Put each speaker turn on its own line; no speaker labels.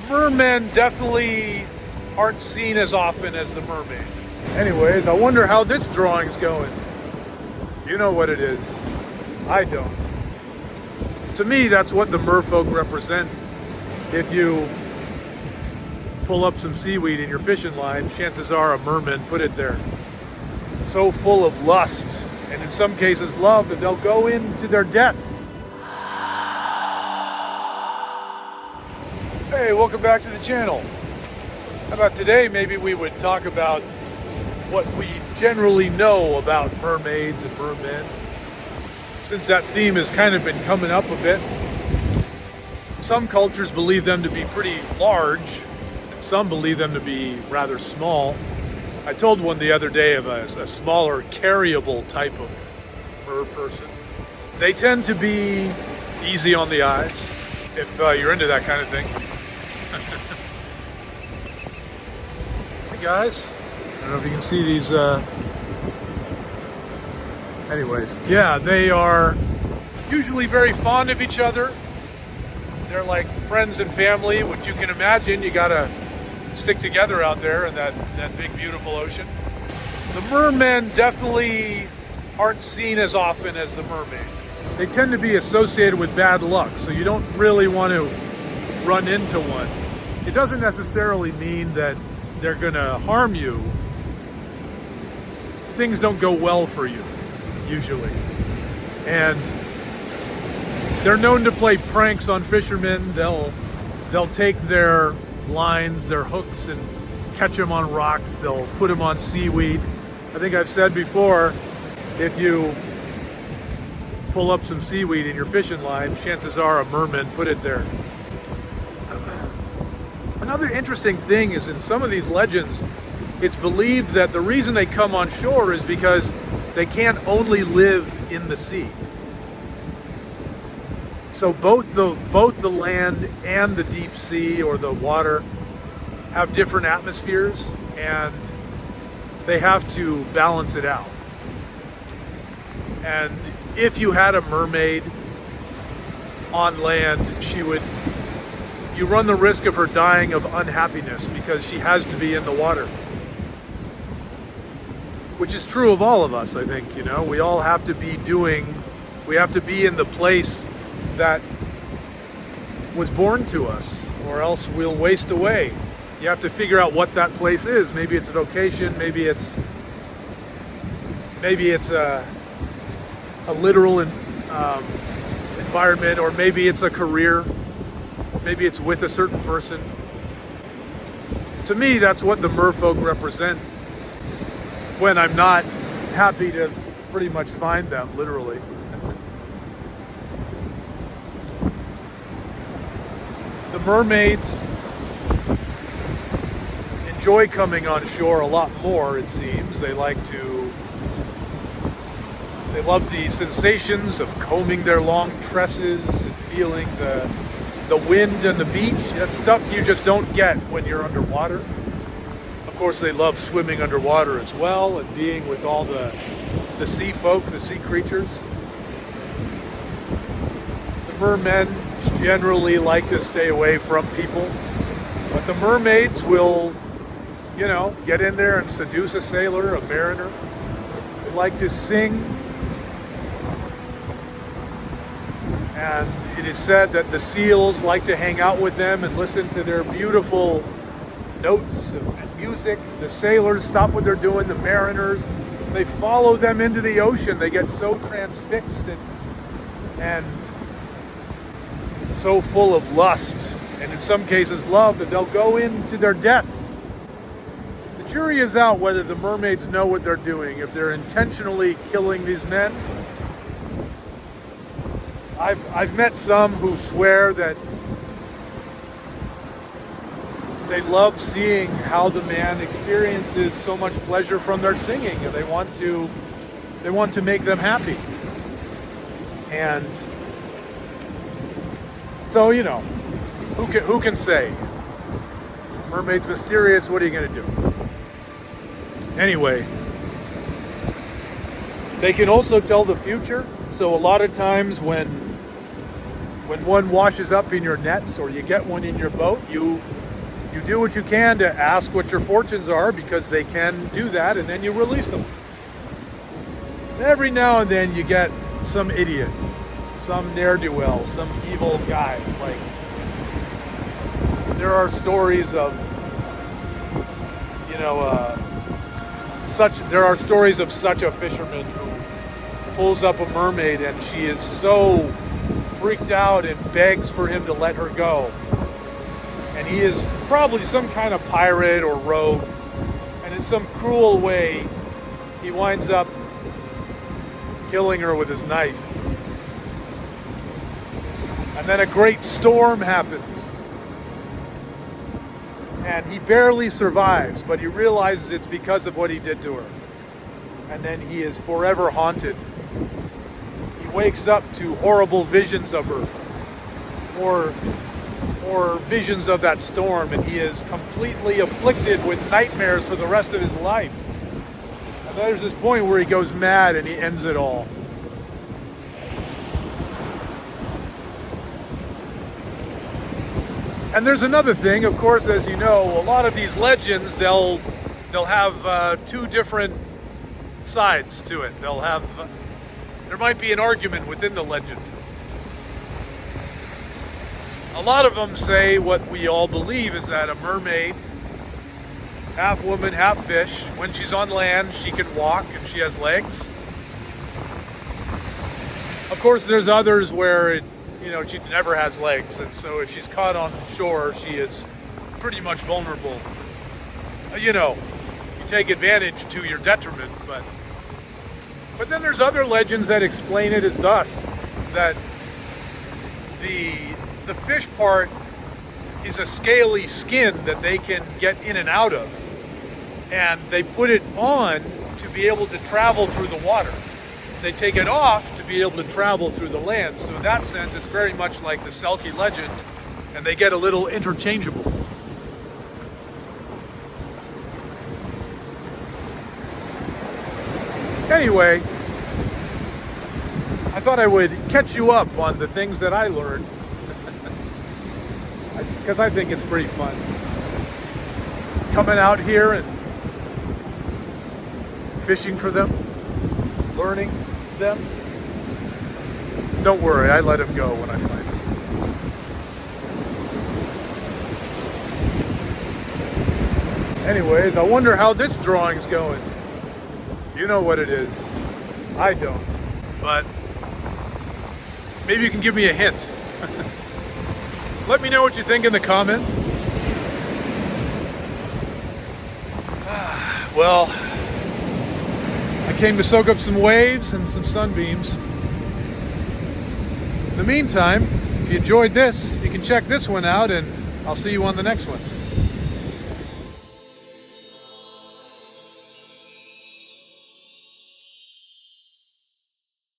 mermen definitely aren't seen as often as the mermaids. Anyways, I wonder how this drawing's going. You know what it is. I don't. To me, that's what the merfolk represent. If you pull up some seaweed in your fishing line, chances are a merman put it there. It's so full of lust, and in some cases love, that they'll go into their death. Hey, welcome back to the channel. How about today, maybe we would talk about what we generally know about mermaids and mermen, since that theme has kind of been coming up a bit. Some cultures believe them to be pretty large, and some believe them to be rather small. I told one the other day of a smaller, carryable type of mer person. They tend to be easy on the eyes, if you're into that kind of thing. Hey guys, I don't know if you can see these, anyways. Yeah, they are usually very fond of each other. They're like friends and family, which you can imagine. You gotta stick together out there in that big, beautiful ocean. The mermen definitely aren't seen as often as the mermaids. They tend to be associated with bad luck, so you don't really want to run into one. It doesn't necessarily mean that they're gonna harm you. Things don't go well for you, usually. And they're known to play pranks on fishermen. They'll take their lines, their hooks, and catch them on rocks. They'll put them on seaweed. I think I've said before, if you pull up some seaweed in your fishing line, chances are a merman put it there. Another interesting thing is, in some of these legends, it's believed that the reason they come on shore is because they can't only live in the sea. So both the land and the deep sea, or the water, have different atmospheres, and they have to balance it out. And if you had a mermaid on land, you run the risk of her dying of unhappiness because she has to be in the water. Which is true of all of us, I think, you know. We all have to be in the place that was born to us, or else we'll waste away. You have to figure out what that place is. Maybe it's a vocation, maybe it's a literal environment, or maybe it's a career, maybe it's with a certain person. To me, that's what the merfolk represent when I'm not happy to pretty much find them, literally. The mermaids enjoy coming on shore a lot more, it seems. They love the sensations of combing their long tresses and feeling the wind and the beach. That's stuff you just don't get when you're underwater. Of course, they love swimming underwater as well, and being with all the sea folk, the sea creatures. The mermen generally like to stay away from people, but the mermaids will, you know, get in there and seduce a sailor, a mariner. They like to sing, and it is said that the seals like to hang out with them and listen to their beautiful notes and music. The sailors stop what they're doing, the mariners, they follow them into the ocean. They get so transfixed and so full of lust, and in some cases love, that they'll go into their death. The jury is out whether the mermaids know what they're doing, if they're intentionally killing these men. I've met some who swear that they love seeing how the man experiences so much pleasure from their singing, and they want to make them happy. And so, you know, who can say? Mermaid's mysterious, what are you gonna do? Anyway, they can also tell the future. So a lot of times when one washes up in your nets, or you get one in your boat, you You do what you can to ask what your fortunes are, because they can do that, and then you release them. Every now and then you get some idiot, some ne'er-do-well, some evil guy. Like, there are stories of, there are stories of such a fisherman who pulls up a mermaid and she is so freaked out and begs for him to let her go. And he is probably some kind of pirate or rogue, and in some cruel way, he winds up killing her with his knife. And then a great storm happens, and he barely survives, but he realizes it's because of what he did to her. And then he is forever haunted. He wakes up to horrible visions of her, or visions of that storm, and he is completely afflicted with nightmares for the rest of his life. And there's this point where he goes mad and he ends it all. And there's another thing, of course, as you know, a lot of these legends, they'll have two different sides to it. There might be an argument within the legend. A lot of them say what we all believe is that a mermaid, half woman, half fish, when she's on land, she can walk and she has legs. Of course, there's others where she never has legs, and so if she's caught on shore, she is pretty much vulnerable. You take advantage to your detriment, but then there's other legends that explain it as thus, that the fish part is a scaly skin that they can get in and out of, and they put it on to be able to travel through the water. They take it off to be able to travel through the land. So in that sense, it's very much like the Selkie legend, and they get a little interchangeable. Anyway, I thought I would catch you up on the things that I learned, because I think it's pretty fun. Coming out here and fishing for them, learning them. Don't worry, I let him go when I find him. Anyways, I wonder how this drawing's going. You know what it is. I don't. But maybe you can give me a hint. Let me know what you think in the comments. Well, I came to soak up some waves and some sunbeams. In the meantime, if you enjoyed this, you can check this one out, and I'll see you on the next one.